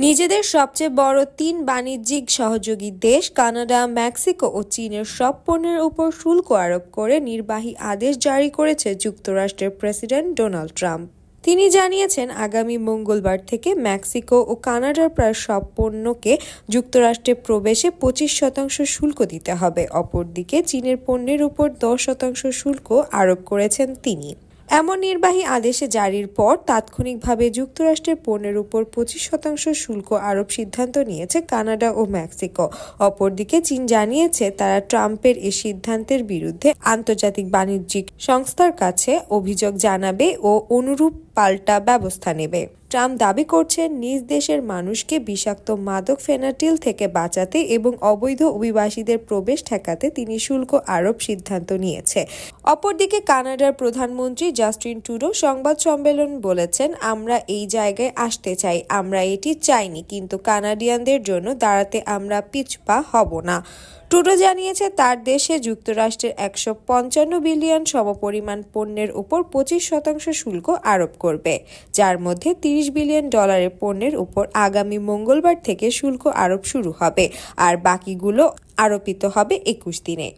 নিজেদের সবচেয়ে বড় তিন বাণিজ্যিক সহযোগী দেশ কানাডা, মেক্সিকো ও চীনের সব পণ্যের উপর শুল্ক আরোপ করে নির্বাহী আদেশ জারি করেছে যুক্তরাষ্ট্রের প্রেসিডেন্ট ডোনাল্ড ট্রাম্প। তিনি জানিয়েছেন, আগামী মঙ্গলবার থেকে মেক্সিকো ও কানাডার প্রায় সব পণ্যকে যুক্তরাষ্ট্রে প্রবেশে 25% শুল্ক দিতে হবে। অপরদিকে চীনের পণ্যের উপর 10% শুল্ক আরোপ করেছেন তিনি। এমন নির্বাহী আদেশে জারির পর তাৎক্ষণিকভাবে যুক্তরাষ্ট্রের পণ্যের উপর 25% শুল্ক আরোপ সিদ্ধান্ত নিয়েছে কানাডা ও মেক্সিকো। অপরদিকে চীন জানিয়েছে, তারা ট্রাম্পের এই সিদ্ধান্তের বিরুদ্ধে আন্তর্জাতিক বাণিজ্যিক সংস্থার কাছে অভিযোগ জানাবে ও অনুরূপ পাল্টা ব্যবস্থা নেবে। ট্রাম্প দাবি করছেন, নিজ দেশের মানুষকে বিষাক্ত মাদক ফেনাটিল থেকে বাঁচাতে এবং অবৈধ অভিবাসীদের প্রবেশ ঠেকাতে তিনি শুল্ক আরোপ সিদ্ধান্ত নিয়েছে। অপরদিকে কানাডার প্রধানমন্ত্রী জাস্টিন ট্রুডো সংবাদ সম্মেলন বলেছেন, আমরা এই জায়গায় আসতে চাই, আমরা এটি চাইনি, কিন্তু কানাডিয়ানদের জন্য দাঁড়াতে আমরা পিছপা হব না। ট্রুডো জানিয়েছে, তার দেশে যুক্তরাষ্ট্রের 155 বিলিয়ন সমপরিমাণ পণ্যের উপর 25% শুল্ক আরোপ করবে, যার মধ্যে $30 বিলিয়ন পণ্যের উপর আগামী মঙ্গলবার থেকে শুল্ক আরোপ শুরু হবে, আর বাকিগুলো আরোপিত হবে 21 দিনে।